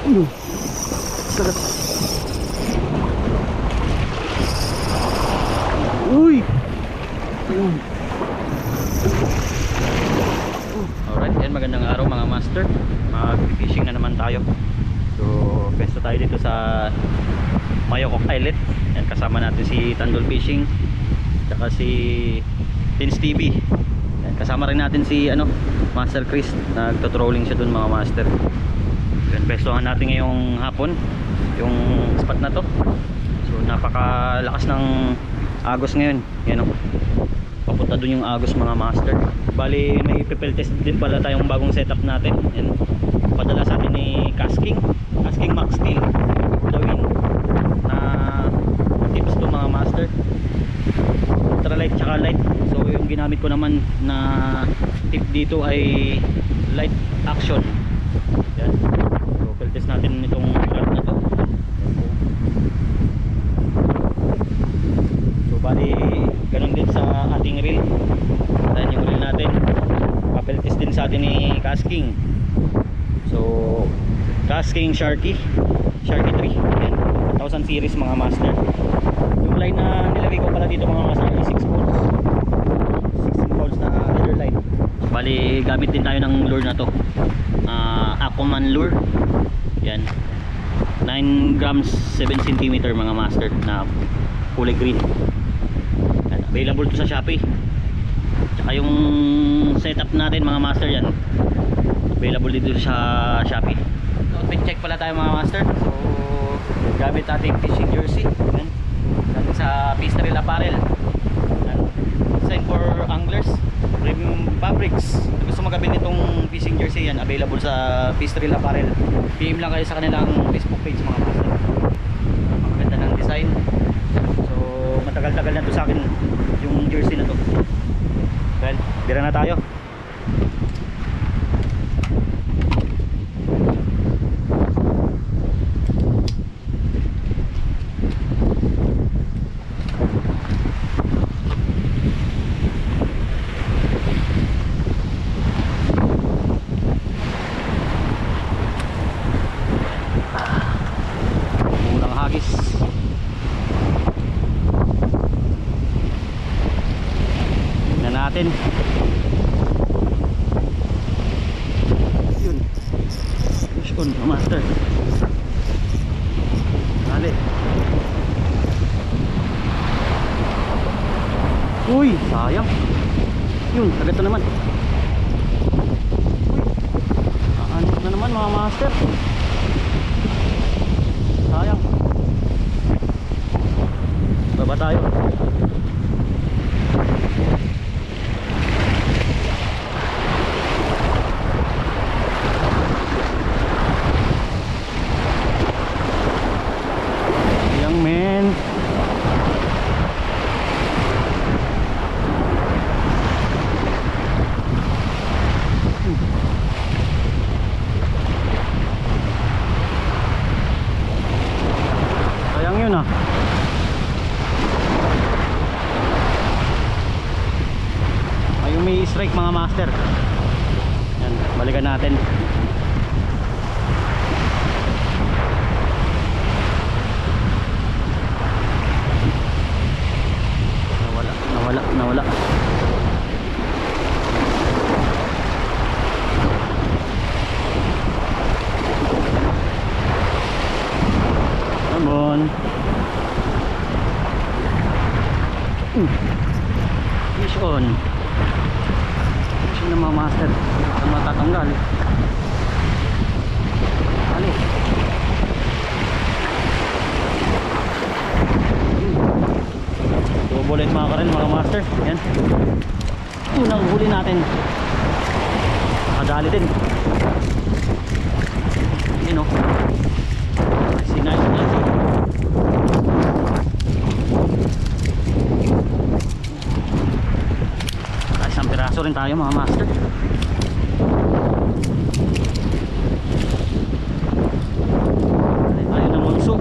Sagat. Uy. Ayun. Alright, yan, magandang araw mga master. Mag-fishing na naman tayo. So, pwesto tayo dito sa Mayokok Islet. Yan, kasama natin si Tandol Fishing, saka si Tins TV. Yan, kasama rin natin si Master Chris. Nagto-trolling siya dun mga master. Yan, pwestohan natin ngayong hapon yung spot na to. So, napakalakas ng agos ngayon. Yan, papunta dun yung agos mga master. Bali may pipel test din pala tayong bagong setup natin. Yan, padala sa atin ni Casking Max Steel gawin na tips to mga master. Ultralight tsaka light. So yung ginamit ko naman na tip dito ay light action. Yan, so pipel test natin itong rod na to. So bali ganun din sa ating reel. Ayan yung reel natin, papel test din sa atin ni Casking. So Casking Sharky 3. Ayan, 1000 series mga master. Yung line na nilagay ko pala dito mga master ay 6 volts 16 volts na leader line. Bali gamit din tayo ng lure na to, Aquaman lure. Yan, 9 grams 7 cm mga master na kulay green. Yan, available to sa Shopee. Tsaka yung setup natin mga master, yan available dito sa Shopee. Outfit check pala tayo mga master. So gamit ating fishing jersey. Yan, galing sa Pistril Apparel. Yan, design for anglers, premium fabrics. Kung gusto magabili nitong fishing jersey, yan available sa Pistril Apparel. PM lang kayo sa kanilang Facebook page mga master. Maganda ng design. So matagal-tagal na to sa akin yung jersey na to. Well, bira na tayo. Unang hagis. Natin yun, fish on master. Dali. Uy, sayang. Yun, agad na naman. Uy, aanit na naman mga master. Sayang. Baba tayo. Men, sayang yun ah. Ay, may strike mga master. Yan, balikan natin. Nawala. Come on. Fish on. Fish on na mga master. Ang matatanggal. Hali. Tubulit mga karel mga master. Yan, unang huli natin, nakadali din. Yun o, sinay. Isang piraso rin tayo mga master. Tayo ng munso.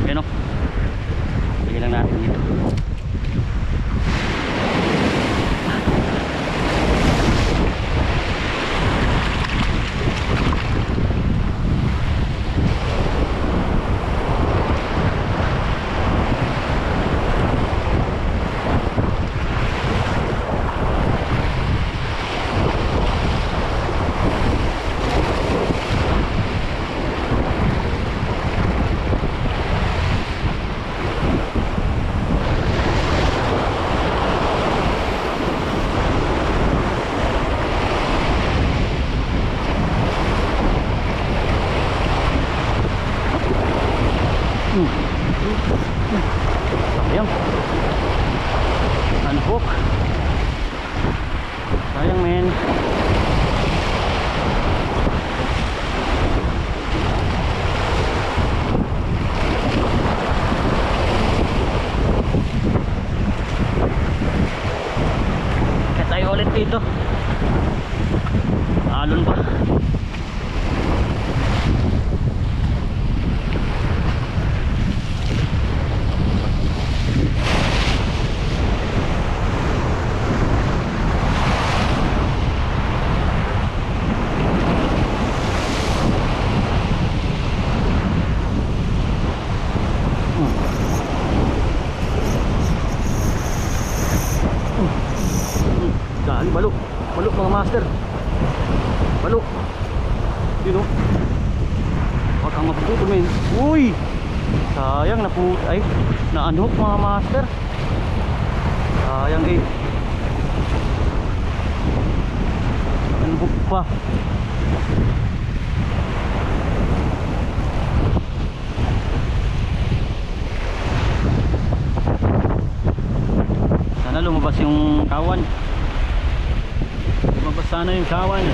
Yan o, Sayang. Unhook. Sayang, men. Kaya tayo ulit dito. Alon pa. Dali, balo. Balo mga master. Balo. Yun o. Huwag kang mapuputol, men. Uy! Sayang, ay, na-unhook mga master. Sayang eh. Unhook pa. Sana lumabas yung kawan. Lumabas sana yung kawan.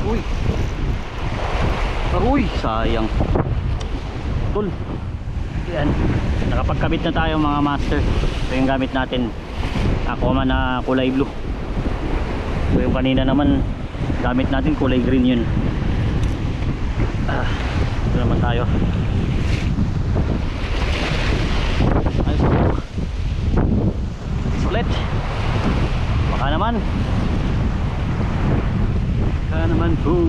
Uy. Uy, sayang. Tol. Yan. Nakapagkabit na tayo mga master. Ito yung gamit natin. Aquaman na kulay blue. So yung kanina naman gamit natin kulay green yun. Ito naman tayo. Ayos po. Sulit. Baka naman. Baka naman po.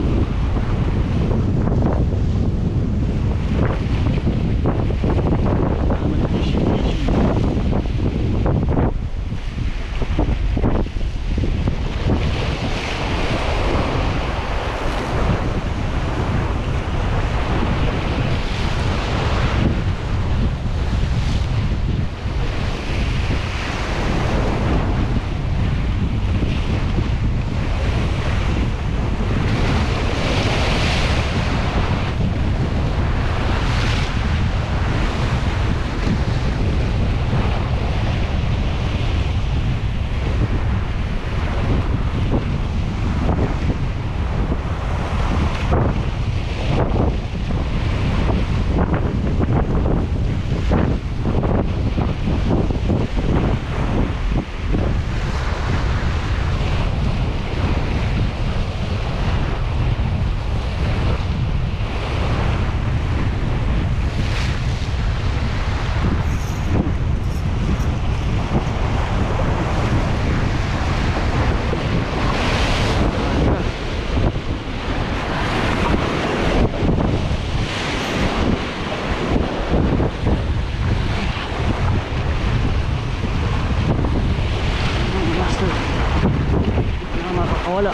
Wala.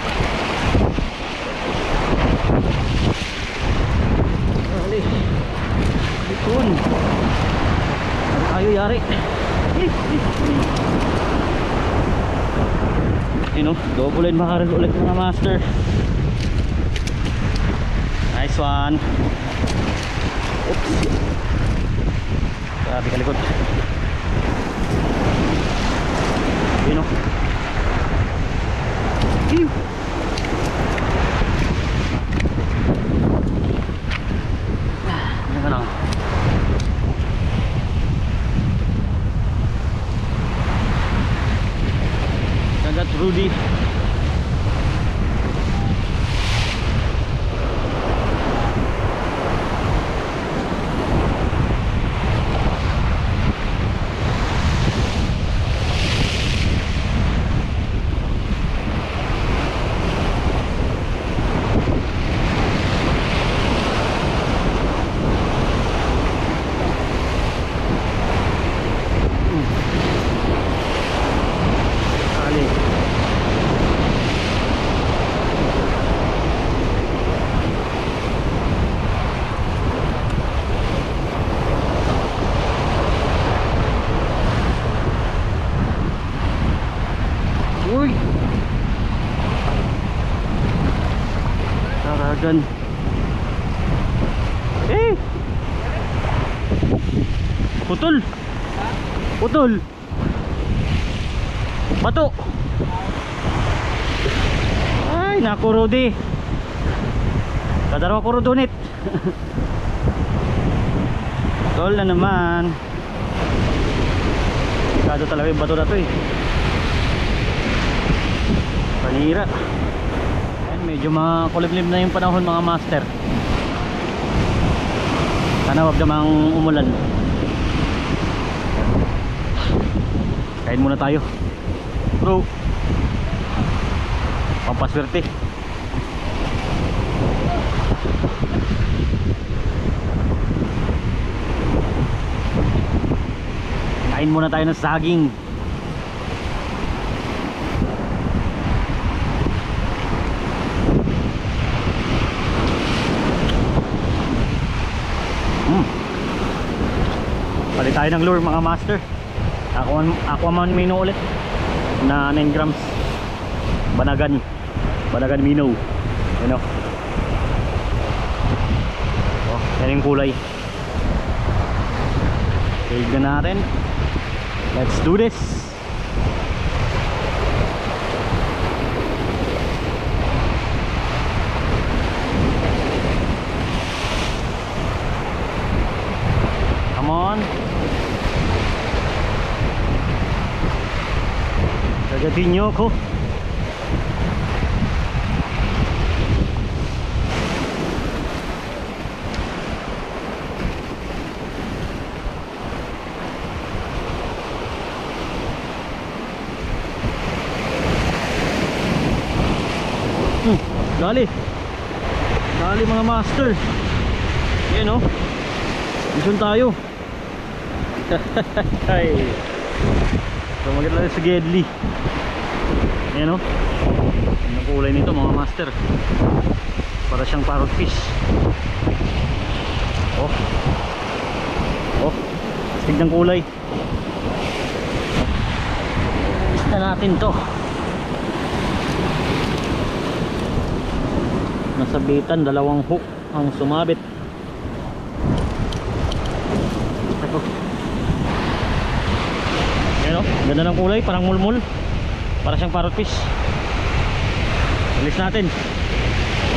Dali. Ikon. Ayo yari. Yun o, double line makarag ulit mga master. Nice one. Oops. Grabe kalikot. Yun o. Ew. Ano ka lang. Dagat Rudy. Banagan. Eh! Putol! Putol! Bato! Ay, naku Rudy! Kadarawa ko Rudunit! Tol na naman. Kado talaga yung bato na to eh. Panira. Ayan, medyo makulimlim na yung panahon mga master. Sana wag namang umulan. Kain muna tayo bro, pampaswerte. Kain muna tayo ng saging. Palit tayo ng lure mga master. Aquaman Mino ulit na 9 grams. Banagan Mino. Yan o. Oh, yan yung kulay. Tignan natin. Let's do this. Come on. Kagatin nyo ako. Dali mga master. Yan o. Mission tayo. Ay. So maganda tayo sa Gedli. Yan o. Ang kulay nito mga master. Para siyang parrot fish. Oh. Oh. Astig ng kulay. Isa natin to. Nasabitan, dalawang hook ang sumabit. Ito. Yan o, ganda ng kulay, parang mulmul. Para siyang parrot fish. Alis natin.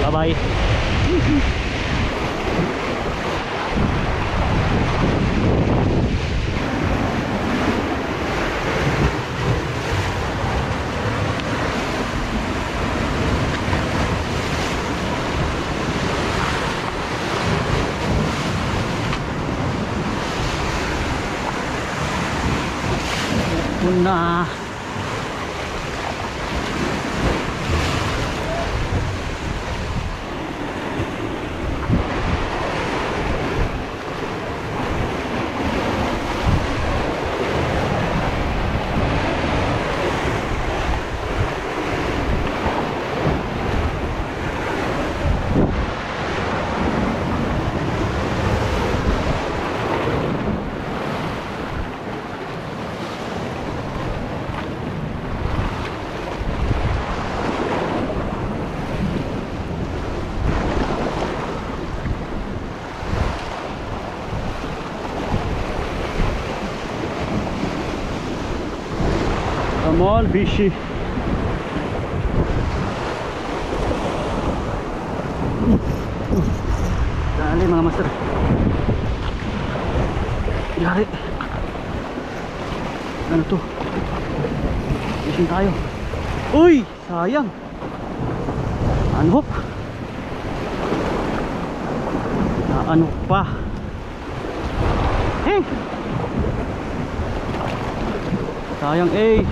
Bye bye. Muna. Small fishy. Dali mga master. Yari. Ano to? Fishing tayo. Uy! Sayang. Unhook. Unhook pa. Eh! Sayang eh.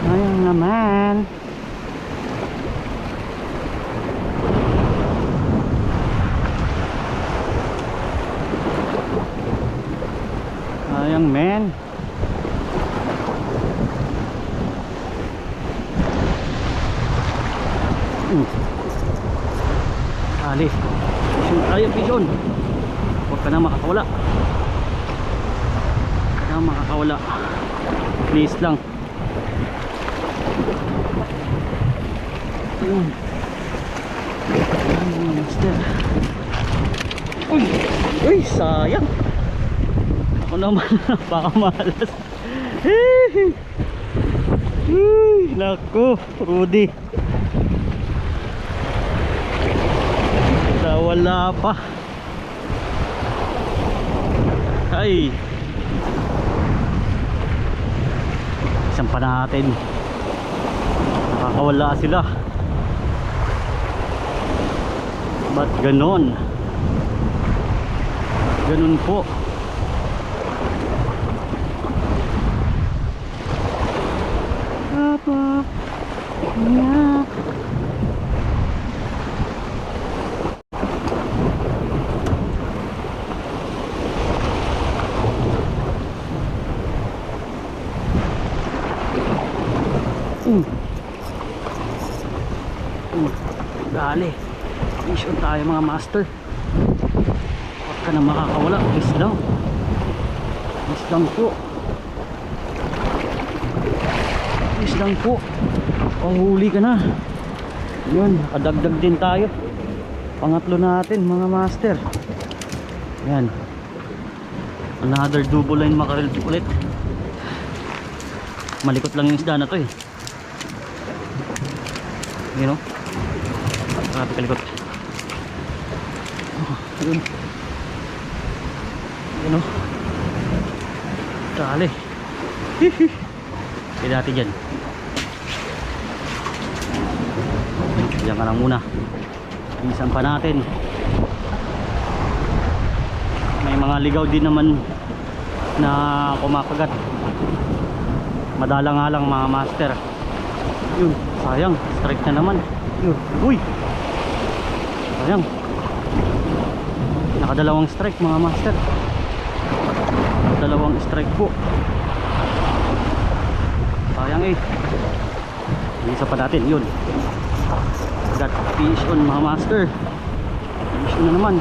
Sayang naman. Sayang man. Ali. Tayo vision. Huwag ka na makakawala. Huwag ka na makakawala. Please lang. Master. Uy! Uy! Sayang! Ako naman napakamalas. Naku! Rudy! Wala pa. Ay! Isang pa natin. Nakakawala sila. Ba't ganon? Ganon po. Papa. Yeah. Dali. Mission tayo mga master. Huwag ka na makakawala. Please lang. Please lang po. Please lang po. Pahuli ka na. Yun. Nakadagdag din tayo. Pangatlo natin mga master. Yan. Another double line mackerel ulit. Malikot lang yung isda na to eh. You know? Grabe kalikot. Yun. Yun o. Dali. Pwede natin dyan. Diyan ka lang muna. Isan pa natin. May mga ligaw din naman na kumakagat. Madala nga lang mga master. Yun. Sayang. Strike na naman. Yun. Uy! Sayang. Nakadalawang strike mga master. Dalawang strike po. Sayang eh. Isa pa natin. Yun. Got fish on mga master. Fish on na naman.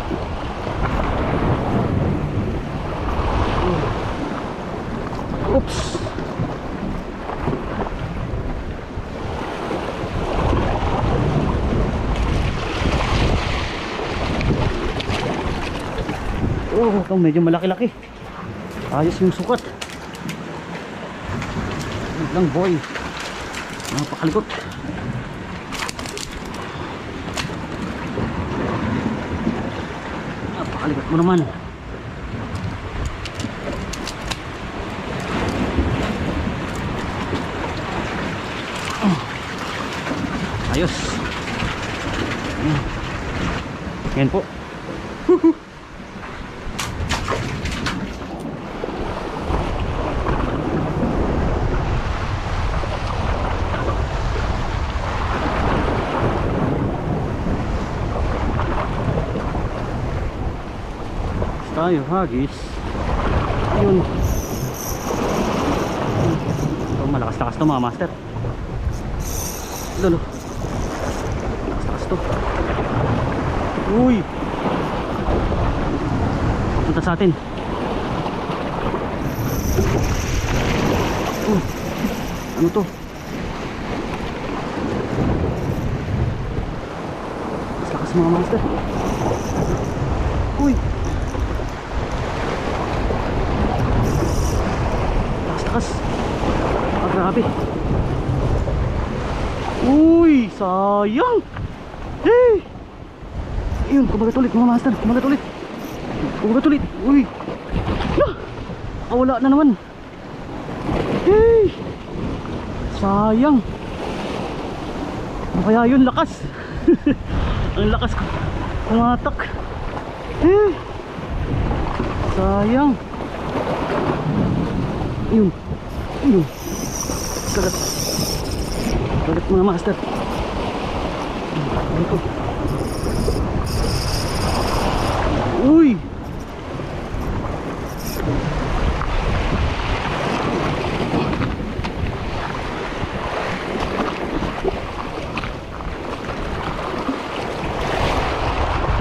Oops. Oh, ito medyo malaki-laki. Ayos yung sukat. Wait lang boy. Napakalikot. Napakalikot mo naman. Ayos. Yan po. Tayo hagis. Ayun. Ito malakas-lakas to mga master. Lolo. Malakas-lakas to. Uy. Punta sa atin. Ano to? Malakas-lakas mga master. Uy. Takas. Ah, grabe. Uy, sayang. Hey. Ayun, kumagat ulit mga master. Kumagat ulit. Kumagat ulit. Uy. Yeah. Wala na naman. Hey. Sayang. Ano kaya yun? Lakas. Ang lakas ko. Kumatak. Hey. Sayang. Ayun. Ayun. Kagat. Kagat mga master. Ayun ko. Uy.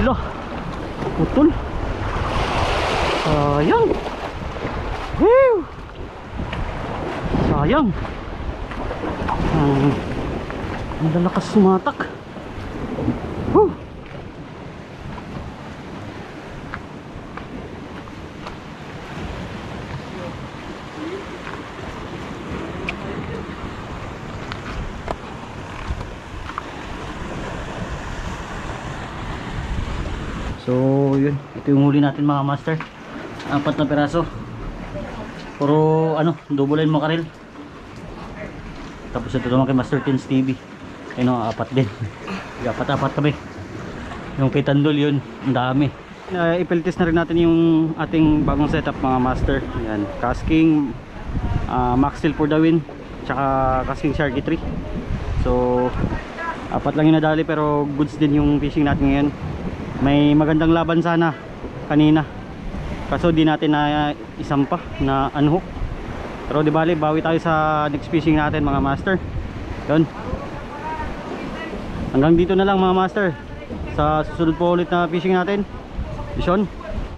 Lo, putol. Sayang. Whew. Sayang. Ang lalakas sumatak. Whew. So yun, ito yung huli natin mga master. 4 na piraso. Puro ano, double line makarel. Tapos ito naman kay Master Tins TV. Ayun o, 4 din. 4 kami. Yung kay Tandol yun, ang dami. Ipilitis na rin natin yung ating bagong setup mga master. Yan, casking Max Steel for the win, tsaka casking Sharky 3. So 4 lang yung nadali pero goods din yung fishing natin ngayon. May magandang laban sana kanina, kaso di natin na isampa na unhook. Pero di bali, bawi tayo sa next fishing natin mga master. Yun, hanggang dito na lang mga master. Sa susunod po ulit na fishing natin, Vision.